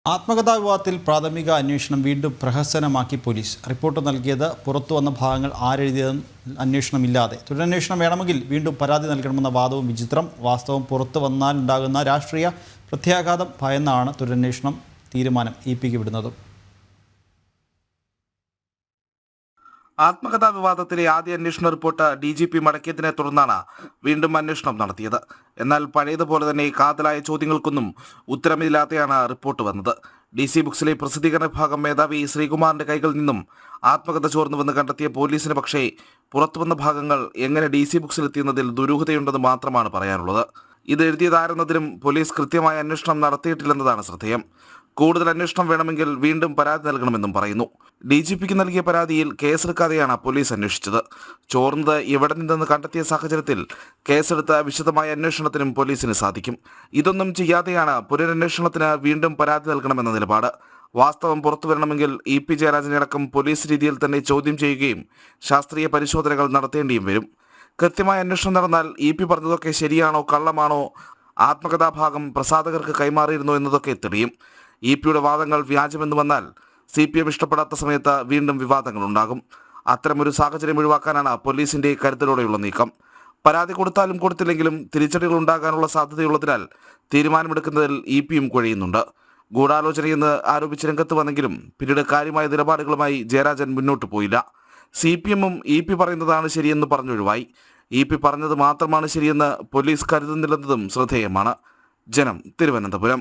ആത്മകഥാ വിവാദത്തിൽ പ്രാഥമിക അന്വേഷണം വീണ്ടും പ്രഹസനമാക്കി പോലീസ്. റിപ്പോർട്ട് നൽകിയത് പുറത്തുവന്ന ഭാഗങ്ങൾ ആരെഴുതിയതെന്ന് അന്വേഷണമില്ലാതെ. തുടരന്വേഷണം വേണമെങ്കിൽ വീണ്ടും പരാതി നൽകണമെന്ന വാദവും വിചിത്രം. വാസ്തവം പുറത്തു വന്നാലുണ്ടാകുന്ന രാഷ്ട്രീയ പ്രത്യാഘാതം ഭയന്നാണ് തുടരന്വേഷണം തീരുമാനം ഇപിക്ക് വിടുന്നതും. ആത്മകഥാ വിവാദത്തിലെ ആദ്യ അന്വേഷണ റിപ്പോർട്ട് DGP മടക്കിയതിനെ തുടർന്നാണ് വീണ്ടും അന്വേഷണം നടത്തിയത്. എന്നാൽ പഴയതുപോലെ തന്നെ കാതലായ ചോദ്യങ്ങൾക്കൊന്നും ഉത്തരമില്ലാതെയാണ് റിപ്പോർട്ട് വന്നത്. DC ബുക്സിലെ പ്രസിദ്ധീകരണ വിഭാഗം മേധാവി ശ്രീകുമാറിന്റെ കൈകളിൽ നിന്നും ആത്മകഥ ചോർന്നുവെന്ന് കണ്ടെത്തിയ പോലീസിന് പക്ഷേ പുറത്തുവന്ന ഭാഗങ്ങൾ എങ്ങനെ DC ബുക്സിലെത്തിയെന്നതിൽ ദുരൂഹതയുണ്ടെന്ന് മാത്രമാണ് പറയാനുള്ളത്. ഇത് എഴുതിയതാരെന്നതിലും പോലീസ് കൃത്യമായ അന്വേഷണം നടത്തിയിട്ടില്ലെന്നതാണ് ശ്രദ്ധേയം. കൂടുതൽ അന്വേഷണം വേണമെങ്കിൽ വീണ്ടും പരാതി നൽകണമെന്നും പറയുന്നു. DGPക്ക് നൽകിയ പരാതിയിൽ കേസെടുക്കാതെയാണ് പോലീസ് അന്വേഷിച്ചത്. ചോർന്നത് എവിടെ നിന്നെന്ന് കണ്ടെത്തിയ സാഹചര്യത്തിൽ കേസെടുത്ത വിശദമായ അന്വേഷണത്തിനും പോലീസിന് സാധിക്കും. ഇതൊന്നും ചെയ്യാതെയാണ് പുനരന്വേഷണത്തിന് വീണ്ടും പരാതി നൽകണമെന്ന നിലപാട്. വാസ്തവം പുറത്തുവരണമെങ്കിൽ EP ജയരാജനടക്കം പോലീസ് രീതിയിൽ തന്നെ ചോദ്യം ചെയ്യുകയും ശാസ്ത്രീയ പരിശോധനകൾ നടത്തേണ്ടിയും വരും. കൃത്യമായ അന്വേഷണം നടന്നാൽ EP പറഞ്ഞതൊക്കെ ശരിയാണോ കള്ളമാണോ, ആത്മകഥാഭാഗം പ്രസാധകർക്ക് കൈമാറിയിരുന്നോ എന്നതൊക്കെ തെളിയും. EPയുടെ വാദങ്ങൾ വ്യാജമെന്ന് വന്നാൽ CPM ഇഷ്ടപ്പെടാത്ത സമയത്ത് വീണ്ടും വിവാദങ്ങളുണ്ടാകും. അത്തരമൊരു സാഹചര്യം ഒഴിവാക്കാനാണ് പോലീസിന്റെ കരുതലോടെയുള്ള നീക്കം. പരാതി കൊടുത്താലും കൊടുത്തില്ലെങ്കിലും തിരിച്ചടികൾ ഉണ്ടാകാനുള്ള സാധ്യതയുള്ളതിനാൽ തീരുമാനമെടുക്കുന്നതിൽ EPയും കുഴയുന്നുണ്ട്. ഗൂഢാലോചനയെന്ന് ആരോപിച്ച് രംഗത്ത് വന്നെങ്കിലും പിന്നീട് കാര്യമായ നിലപാടുകളുമായി ജയരാജൻ മുന്നോട്ട് പോയില്ല. CPMഉം EP പറയുന്നതാണ് ശരിയെന്ന് പറഞ്ഞൊഴിവായി. EP പറഞ്ഞത് മാത്രമാണ് ശരിയെന്ന് പോലീസ് കരുതുന്നില്ലെന്നതും ശ്രദ്ധേയമാണ്. ജനം, തിരുവനന്തപുരം.